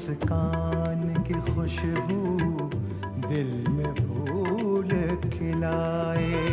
मुस्कान की खुशबू दिल में फूल खिलाए।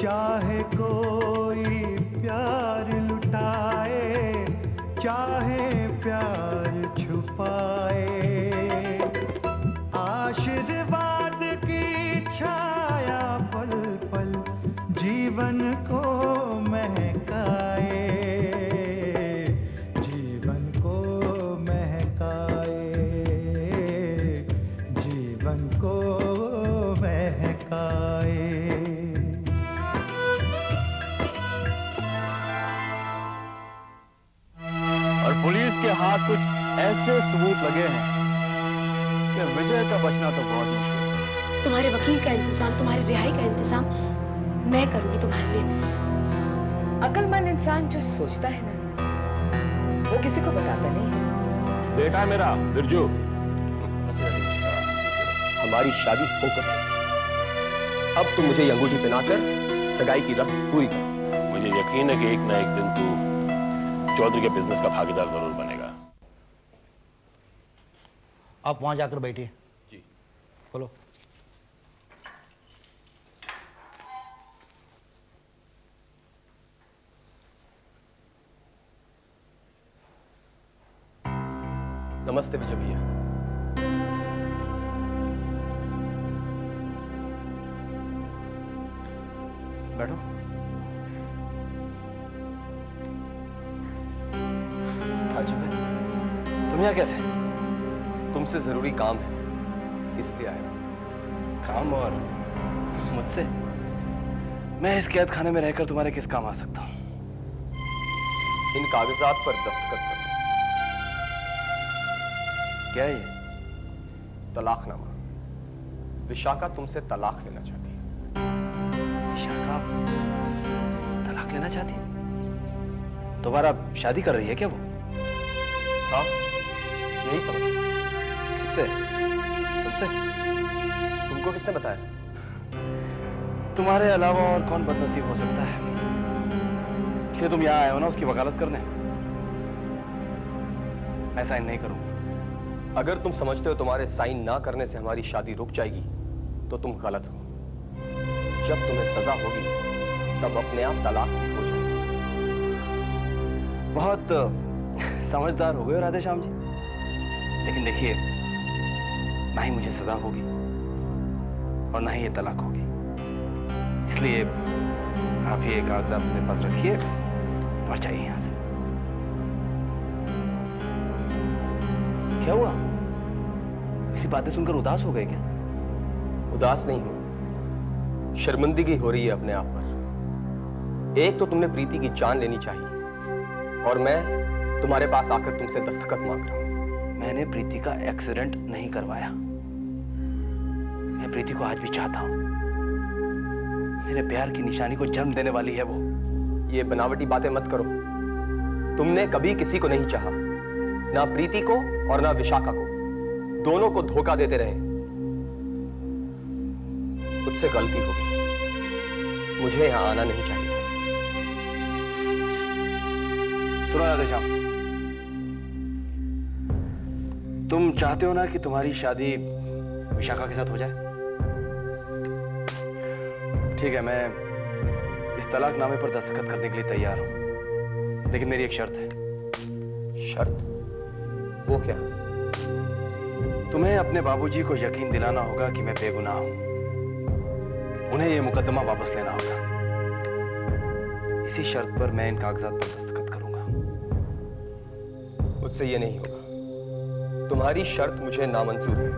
चाहे कोई प्यार लुटाए, चाहे प्यार छुपाए, आशीर्वाद की छाया पल पल जीवन को महकाए, जीवन को महकाए, जीवन को महकाए। और पुलिस के हाथ कुछ ऐसे सबूत लगे हैं कि विजय का बचना तो बहुत मुश्किल है। तुम्हारे वकील का इंतजाम, तुम्हारी रिहाई का इंतजाम मैं करूंगी तुम्हारे लिए। अक्लमंद इंसान जो सोचता है ना, वो किसी को बताता नहीं है। बेटा है मेरा बिरजू, हमारी शादी होकर अब तुम मुझे ये अंगूठी पहनाकर सगाई की रस्म पूरी कर। मुझे यकीन है कि एक ना एक दिन तू चौधरी के बिजनेस का भागीदार जरूर बनेगा। आप वहां जाकर बैठिए। जी। बोलो। नमस्ते विजय भैया। बैठो। ताजुब है, तुम यहाँ कैसे? तुमसे जरूरी काम है, इसलिए आया। काम? और मुझसे? मैं इस कैद खाने में रहकर तुम्हारे किस काम आ सकता हूँ? इन कागजात पर दस्तखत कर दो। क्या है ये? तलाकनामा। विशाखा तुमसे तलाक लेना चाहती है। विशाखा तलाक लेना चाहती है? दोबारा शादी कर रही है क्या वो? हाँ, यही समझो। किससे? तुमसे? तुमको किसने बताया? तुम्हारे अलावा और कौन बदनसीब हो सकता है? इसलिए तुम यहाँ आए हो ना उसकी वकालत करने? मैं साइन नहीं करूंगा। अगर तुम समझते हो तुम्हारे साइन ना करने से हमारी शादी रुक जाएगी तो तुम गलत हो। जब तुम्हें सजा होगी तब अपने आप तलाक हो जाएगी। बहुत समझदार हो गए हो राधे श्याम जी। लेकिन देखिए, ना ही मुझे सजा होगी और ना ही ये तलाक होगी। इसलिए आप ये कागजात अपने पास रखिए और जाइए यहां से। क्या हुआ? मेरी बातें सुनकर उदास हो गए क्या? उदास नहीं हो, शर्मिंदगी हो रही है अपने आप पर। एक तो तुमने प्रीति की जान लेनी चाहिए और मैं तुम्हारे पास आकर तुमसे दस्तखत मांग रहा हूं। मैंने प्रीति का एक्सीडेंट नहीं करवाया। मैं प्रीति को आज भी चाहता हूं। मेरे प्यार की निशानी को जन्म देने वाली है वो। ये बनावटी बातें मत करो। तुमने कभी किसी को नहीं चाहा, ना प्रीति को और ना विशाखा को। दोनों को धोखा देते रहे। मुझसे गलती हो गई, मुझे यहां आना नहीं चाहिए। सुनो राधे श्याम, तुम चाहते हो ना कि तुम्हारी शादी विशाखा के साथ हो जाए? ठीक है, मैं इस तलाकनामे पर दस्तखत करने के लिए तैयार हूं, लेकिन मेरी एक शर्त है। शर्त? वो क्या? तुम्हें अपने बाबूजी को यकीन दिलाना होगा कि मैं बेगुनाह हूं। उन्हें यह मुकदमा वापस लेना होगा। इसी शर्त पर मैं इन कागजात पर दस्तखत करूंगा। मुझसे ये नहीं होगा। तुम्हारी शर्त मुझे नामंजूर है।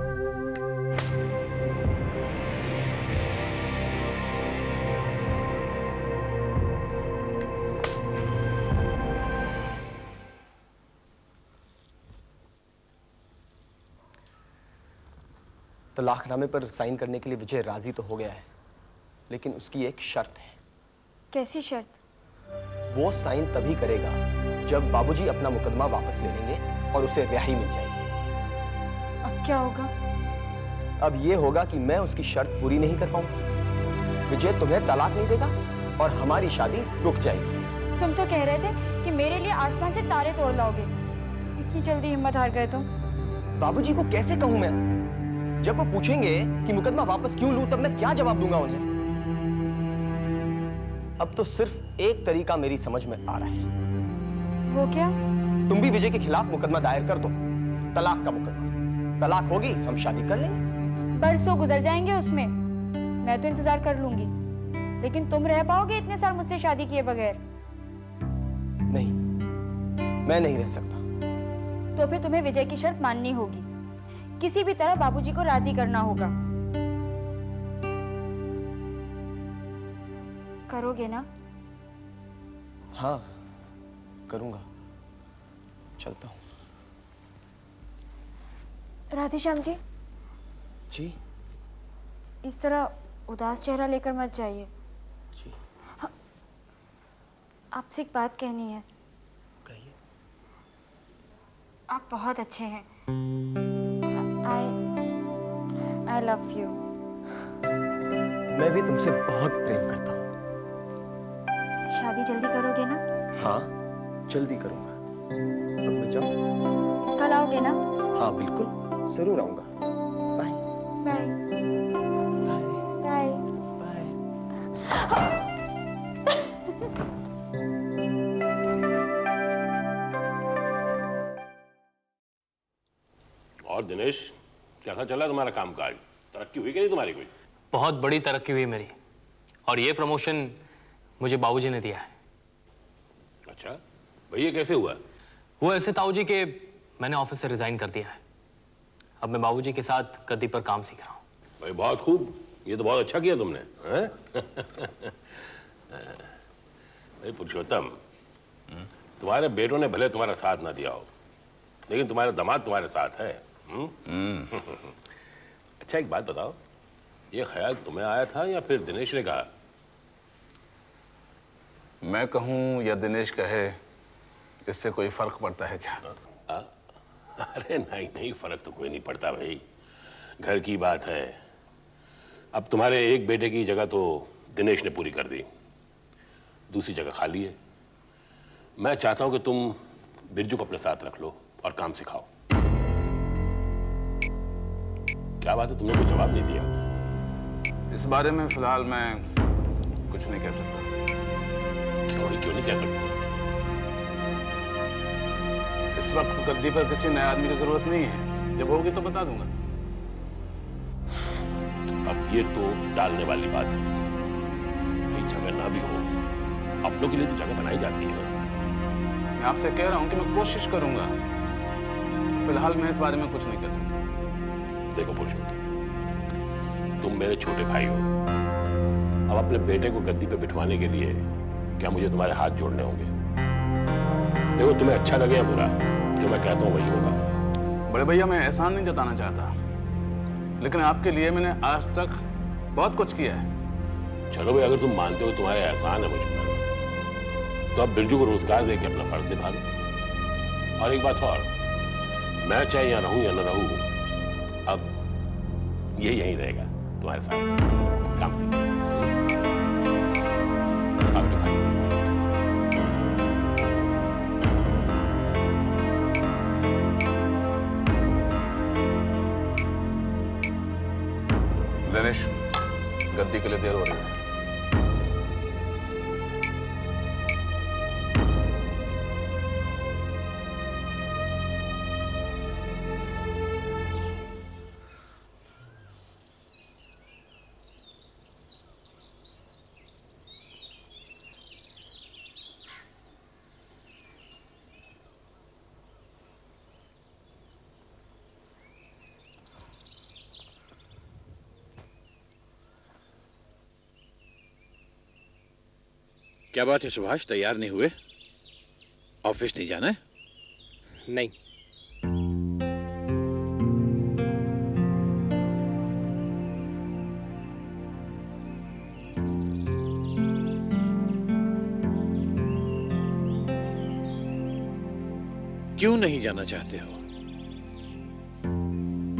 तलाकनामे पर साइन करने के लिए विजय राजी तो हो गया है, लेकिन उसकी एक शर्त है। कैसी शर्त? वो साइन तभी करेगा जब बाबूजी अपना मुकदमा वापस ले लेंगे और उसे रिहाई मिल जाएगी। अब क्या होगा? अब ये होगा कि मैं उसकी शर्त पूरी नहीं कर पाऊंगा। विजय तुम्हें तलाक नहीं देगा और हमारी शादी रुक जाएगी। तुम तो कह रहे थे कि मेरे लिए आसमान से तारे तोड़ लाओगे। इतनी जल्दी हिम्मत हार गए तुम? बाबूजी को कैसे कहूं मैं? जब वो पूछेंगे कि मुकदमा वापस क्यों लूं, तब मैं क्या जवाब दूंगा उन्हें? अब तो सिर्फ एक तरीका मेरी समझ में आ रहा है। वो क्या? तुम भी विजय के खिलाफ मुकदमा दायर कर दो, तलाक का मुकदमा। तलाक होगी, हम शादी कर लेंगे। बरसों गुजर जाएंगे उसमें, मैं तो इंतजार कर लूंगी, लेकिन तुम रह पाओगे इतने साल मुझसे शादी किए बगैर? नहीं, मैं नहीं रह सकता। तो फिर तुम्हें विजय की शर्त माननी होगी, किसी भी तरह बाबूजी को राजी करना होगा। करोगे ना? हाँ, करूंगा। चलता हूं। राधेश्याम जी, जी? इस तरह उदास चेहरा लेकर मत जाइए। जी। हाँ, आपसे एक बात कहनी है। कहिए। आप बहुत अच्छे हैं। I love you। मैं भी तुमसे बहुत प्रेम करता हूँ। शादी जल्दी करोगे ना? हाँ, जल्दी करूंगा। अब मैं जाऊं? कल आओगे ना? हाँ बिल्कुल, जरूर आऊंगा। बाय। बाय। बाय। बाय। और दिनेश, कैसा चला तुम्हारा कामकाज? तरक्की हुई कि नहीं तुम्हारी कोई? बहुत बड़ी तरक्की हुई मेरी, और ये प्रमोशन मुझे बाबूजी ने दिया है। अच्छा, भैया कैसे हुआ? वो ऐसे ताऊ जी के मैंने ऑफिस से रिजाइन कर दिया है। अब मैं बाबूजी के साथ गद्दी पर काम सीख रहा हूँ। भाई बहुत खूब, ये तो बहुत अच्छा किया तुमने। भाई पुरुषोत्तम, तुम्हारे बेटों ने भले तुम्हारा साथ ना दिया हो, लेकिन तुम्हारा दामाद तुम्हारे साथ है। अच्छा एक बात बताओ, ये ख्याल तुम्हें आया था या फिर दिनेश ने कहा? मैं कहूं या दिनेश कहे, इससे कोई फर्क पड़ता है क्या? अरे नहीं नहीं, फर्क तो कोई नहीं पड़ता भाई, घर की बात है। अब तुम्हारे एक बेटे की जगह तो दिनेश ने पूरी कर दी, दूसरी जगह खाली है। मैं चाहता हूं कि तुम बिरजू को अपने साथ रख लो और काम सिखाओ। क्या बात है, तुमने कोई जवाब नहीं दिया? इस बारे में फिलहाल मैं कुछ नहीं कह सकता। क्यों नहीं कह सकते? इस वक्त गद्दी पर किसी नए आदमी की जरूरत नहीं है, जब होगी तो बता दूंगा। अब ये तो टालने वाली बात है। कोई जगह ना भी हो, अपनों के लिए तो जगह बनाई जाती है। मैं आपसे कह रहा हूं कि मैं कोशिश करूंगा। फिलहाल मैं इस बारे में कुछ नहीं कह सकता। देखो पुरुषोत्तम, तुम मेरे छोटे भाई हो। अब अपने बेटे को गद्दी पे बिठवाने के लिए क्या मुझे तुम्हारे हाथ जोड़ने होंगे? देखो, तुम्हें अच्छा लगे या बुरा, जो मैं कहता हूँ वही होगा। बड़े भैया, मैं एहसान नहीं जताना चाहता, लेकिन आपके लिए मैंने आज तक बहुत कुछ किया है। चलो भाई, अगर तुम मानते हो तुम्हारे एहसान है मुझ पर, तो अब बिरजू को रोजगार दे के अपना फर्ज निभा लो। और एक बात और, मैं चाहे यहाँ रहूं या न रहूं, अब ये यहीं रहेगा तुम्हारे साथ काम से। दिनेश, गद्दी के लिए देर हो रही है। क्या बात है सुभाष, तैयार नहीं हुए? ऑफिस नहीं जाना है? नहीं। क्यों नहीं जाना चाहते हो?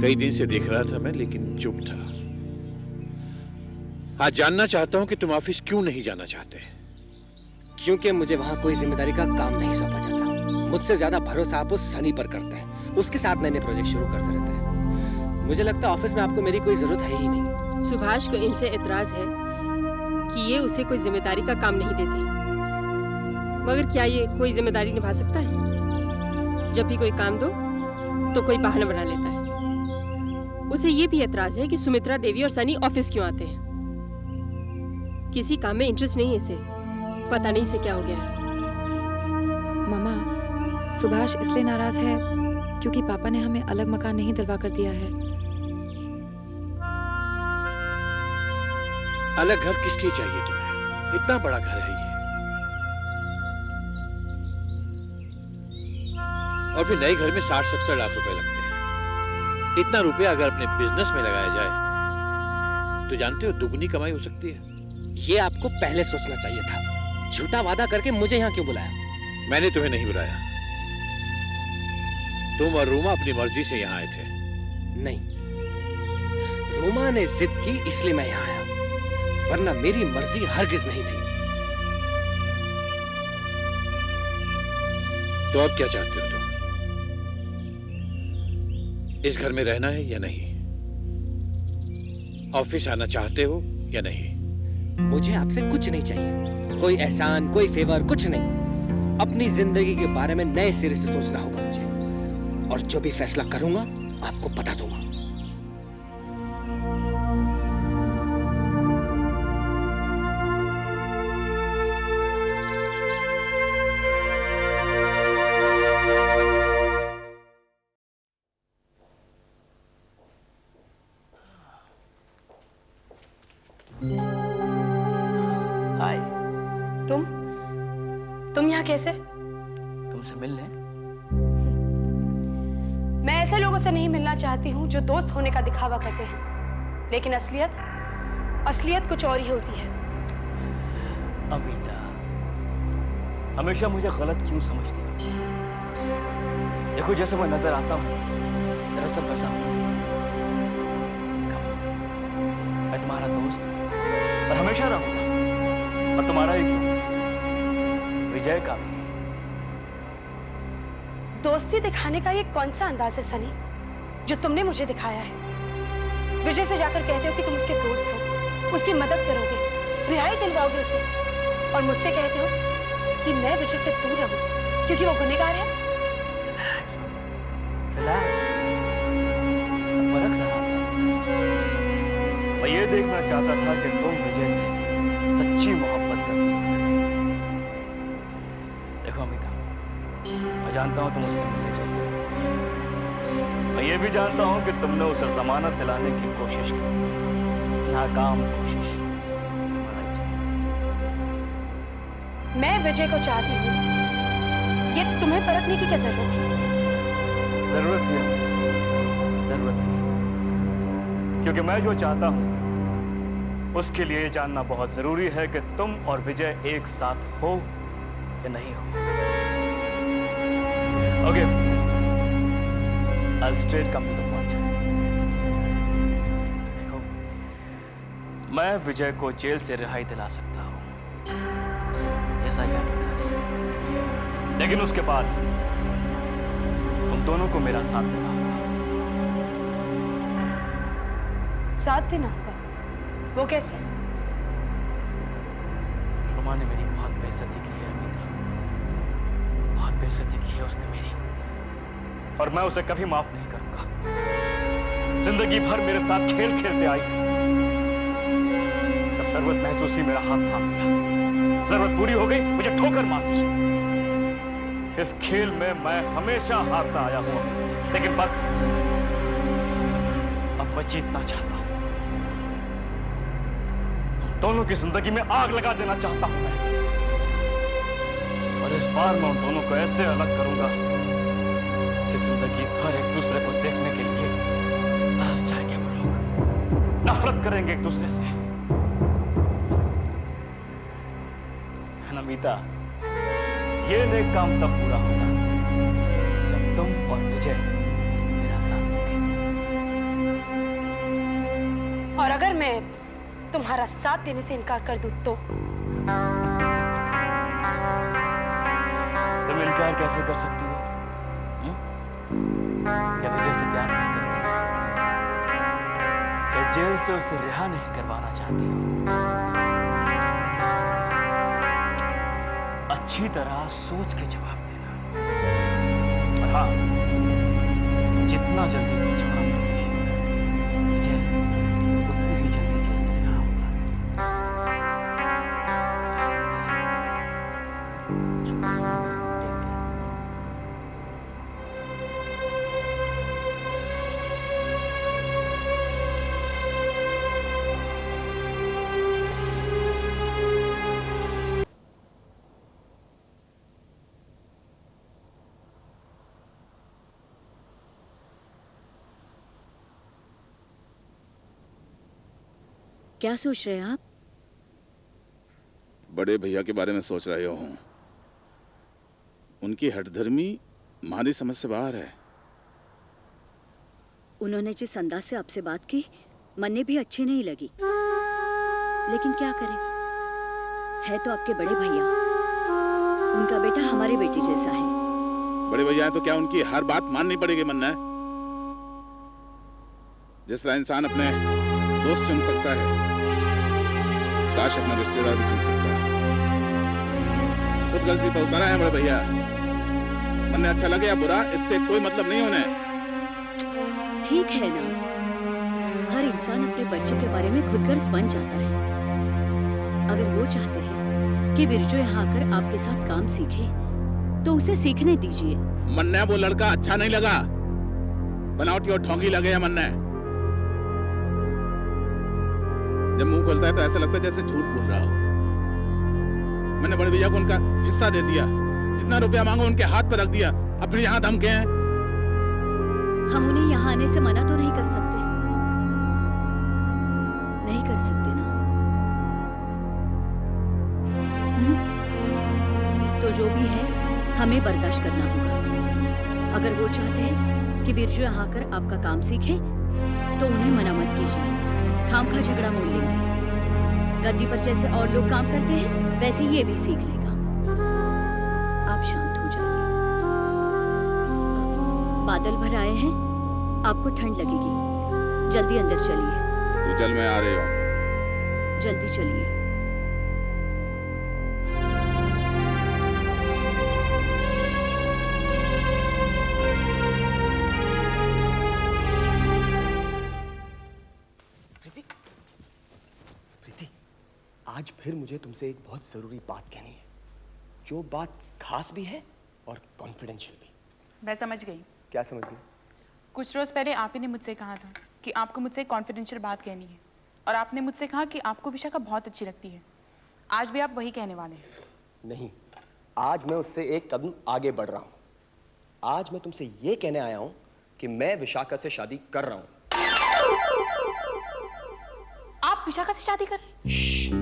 कई दिन से देख रहा था मैं, लेकिन चुप था। आज जानना चाहता हूं कि तुम ऑफिस क्यों नहीं जाना चाहते? क्योंकि मुझे वहां कोई जिम्मेदारी का काम नहीं सौंपा जाता। मुझसे ज्यादा भरोसा आप उस सनी पर करते हैं। उसके साथ नए नए प्रोजेक्ट शुरू करते रहते हैं। मुझे लगता है ऑफिस में आपको मेरी कोई जरूरत है ही नहीं। सुभाष को इनसे एतराज है कि ये उसे कोई जिम्मेदारी का काम नहीं देते। मगर क्या ये कोई जिम्मेदारी निभा सकता है? जब भी कोई काम दो तो कोई बहाना बना लेता है। उसे ये भी एतराज है कि सुमित्रा देवी और सनी ऑफिस क्यों आते हैं। किसी काम में इंटरेस्ट नहीं है इसे। पता नहीं इसे क्या हो गया है। मामा, सुभाष इसलिए नाराज है क्योंकि पापा ने हमें अलग मकान नहीं दिलवा कर दिया है। अलग घर किस लिए चाहिए तुम्हें? इतना बड़ा घर है ये। और फिर नए घर में 60-70 लाख रुपए लगते हैं। इतना रुपया अगर अपने बिजनेस में लगाया जाए तो जानते हो दुगनी कमाई हो सकती है। ये आपको पहले सोचना चाहिए था। झूठा वादा करके मुझे यहाँ क्यों बुलाया? मैंने तुम्हें नहीं बुलाया। तुम और रूमा अपनी मर्जी से यहाँ आए थे। नहीं, रूमा ने जिद की इसलिए मैं यहाँ आया, वरना मेरी मर्जी हरगिज नहीं थी। तो अब क्या चाहते हो तुम? इस घर में रहना है या नहीं? ऑफिस आना चाहते हो या नहीं? मुझे आपसे कुछ नहीं चाहिए। कोई एहसान, कोई फेवर, कुछ नहीं। अपनी जिंदगी के बारे में नए सिरे से सोचना होगा मुझे, और जो भी फैसला करूंगा आपको बता दूंगा। हाय। तुम यहाँ कैसे? तुमसे मिलने? मैं ऐसे लोगों से नहीं मिलना चाहती हूँ जो दोस्त होने का दिखावा करते हैं, लेकिन असलियत कुछ और ही होती है। अमिता, हमेशा मुझे गलत क्यों समझती हो? देखो, जैसे मैं नजर आता हूँ दरअसल वैसा हूँ। मैं तुम्हारा दोस्त हूँ और हमेशा रहूंगा। और तुम्हारा ही क्यों, विजय का भी। दोस्ती दिखाने का ये कौन सा अंदाज है सनी जो तुमने मुझे दिखाया है? विजय से जाकर कहते हो कि तुम उसके दोस्त हो, उसकी मदद करोगे, रिहाई दिलवाओगे उसे, और मुझसे कहते हो कि मैं विजय से दूर रहूं क्योंकि वो गुनहगार है। रिलैक्स, परख रहा था। मैं ये देखना चाहता था कि तुम विजय से सच्ची मोहब्बत करती हो। देखो अमिता, मैं जानता हूं तुम उससे मिलने चाहती हो। मैं ये भी जानता हूं कि तुमने उसे जमानत दिलाने की कोशिश की, नाकाम कोशिश। मैं विजय को चाहती हूँ, ये तुम्हें परखने की क्या जरूरत थी? जरूरत थी, क्योंकि मैं जो चाहता हूं उसके लिए जानना बहुत जरूरी है कि तुम और विजय एक साथ हो या नहीं हो। Okay, I'll straight come to the point. देखो, मैं विजय को जेल से रिहाई दिला सकता हूं, ऐसा क्या? लेकिन उसके बाद तुम दोनों को मेरा साथ देना होगा। साथ देना होगा? वो कैसे? रोमा ने मेरी बहुत बेइज्जती की है अमिता, बहुत बेइज्जती की है उसने मेरी, और मैं उसे कभी माफ नहीं करूंगा। जिंदगी भर मेरे साथ खेल खेलते आई, जब जरूरत महसूस हुई मेरा हाथ थाम लिया, जरूरत पूरी हो गई मुझे ठोकर मार दी। इस खेल में मैं हमेशा हारता आया हूं, लेकिन बस अब मैं जीतना चाहता हूं। दोनों की जिंदगी में आग लगा देना चाहता हूं मैं, और इस बार मैं उन दोनों को ऐसे अलग करूंगा कि जिंदगी भर एक दूसरे को देखने के लिए तरस जाएंगे वो लोग, नफरत करेंगे एक दूसरे से। नमिता, ये नेक काम तब पूरा होगा जब तुम और विजय मेरा साथ दोगे। और अगर मैं तुम्हारा साथ देने से इनकार कर दूं तो तुम इनकार कैसे कर सकती हो? क्या विजय से प्यार नहीं करती? क्या जेल से उसे रिहा नहीं करवाना चाहती हो? अच्छी तरह सोच के जवाब देना। और हाँ, जितना जल्दी तुम जवाब दोगी, विजय उतनी ही जल्दी जेल से रिहा होगा। क्या सोच रहे हैं आप? बड़े भैया के बारे में सोच रहे हो। उनकी हठधर्मी हमारी समझ से बाहर है। उन्होंने जिस अंदाज से आपसे बात की, मन्ने भी अच्छी नहीं लगी। लेकिन क्या करें, है तो आपके बड़े भैया। उनका बेटा हमारे बेटे जैसा है। बड़े भैया है तो क्या उनकी हर बात माननी पड़ेगी? मन्ना है जिस तरह इंसान अपने दोस्त चुन सकता है, काश अपना रिश्तेदार भी चुन सकता है। खुद गलती पर उतारा है बड़े भैया। मन्ने अच्छा लगे या बुरा, इससे कोई मतलब नहीं होने। ठीक है ना, हर इंसान अपने बच्चे के बारे में खुदगर्ज बन जाता है। अगर वो चाहते हैं कि बिरजू यहाँ आकर आपके साथ काम सीखे, तो उसे सीखने दीजिए। मन्ना वो लड़का अच्छा नहीं लगा, बनावटी और ढोंगी लगे है मन्ना। जब मुंह खोलता है तो ऐसा लगता है जैसे झूठ बोल रहा हो। मैंने बड़े भैया को उनका हिस्सा दे दिया, जितना रुपया मांगो उनके हाथ पर रख दिया। अब फिर यहाँ धमके हैं। हम उन्हें यहाँ आने से मना तो नहीं कर सकते, नहीं कर सकते ना। तो जो भी है हमें बर्दाश्त करना होगा। अगर वो चाहते हैं कि बिरजू यहाँ आकर आपका काम सीखे, तो उन्हें मना मत कीजिए। खाम खा झगड़ा मोल लेंगे। गद्दी पर जैसे और लोग काम करते हैं, वैसे ये भी सीख लेगा। आप शांत हो जाइए। बादल भर आए हैं, आपको ठंड लगेगी। जल्दी अंदर चलिए। तो चल, मैं आ रही हूँ। जल्दी चलिए। आज फिर मुझे तुमसे एक बहुत जरूरी बात कहनी है, जो बात खास भी है और कॉन्फिडेंशियल भी। मैं समझ गई। क्या समझ गई? कुछ रोज पहले आप ही ने मुझसे कहा था कि आपको मुझसे कॉन्फिडेंशियल बात कहनी है, और आपने मुझसे कहा कि आपको विशाखा बहुत अच्छी लगती है। आज भी आप वही कहने वाले हैं? नहीं, आज मैं उससे एक कदम आगे बढ़ रहा हूं। आज मैं तुमसे ये कहने आया हूं कि मैं विशाखा से शादी कर रहा हूं। आप विशाखा से शादी कर रहे हैं?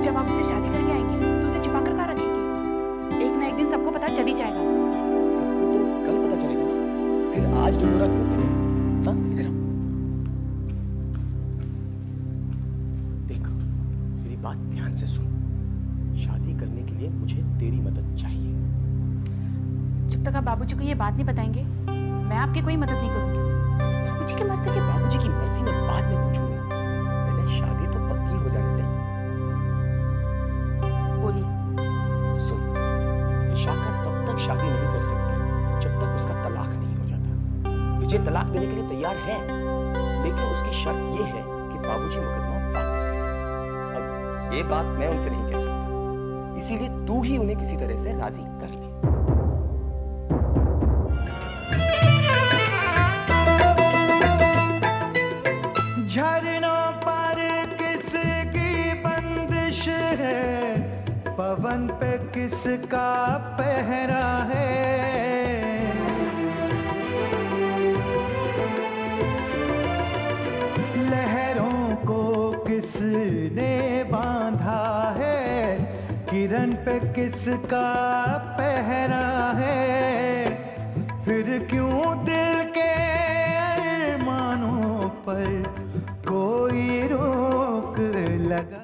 जब आप उससे शादी करके आएंगे तो उसे छिपा कर कहाँ रखेंगे? एक ना एक दिन सबको पता चल ही जाएगा। सबको तो कल पता चलेगा ना, फिर आज ढिंढोरा क्यों करें? हाँ, इधर आओ। देख, मेरी बात ध्यान से सुन। शादी करने के लिए मुझे तेरी मदद चाहिए। जब तक आप बाबूजी को ये बात नहीं बताएंगे, मैं आपकी कोई मदद नहीं करूंगी। बाबूजी की मर्जी के बाबूजी की मर्जी में बाद में पूछूंगा। पहले शादी तो पक्की हो जाने दे। विशाखा तब तक शादी नहीं कर सकती जब तक उसका तलाक नहीं हो जाता। विजय तलाक देने के लिए तैयार है, लेकिन उसकी शर्त यह है कि बाबूजी मुकदमा वापस लें। अब ये बात मैं उनसे नहीं कह सकता, इसीलिए तू ही उन्हें किसी तरह से राजी कर ले। झरनों पर किसकी बंदिश है, पवन पे किसका पहरा है। लहरों को किसने बांधा है, किरण पे किसका पहरा है। फिर क्यों दिल के अरमानों पर कोई रोक लगा।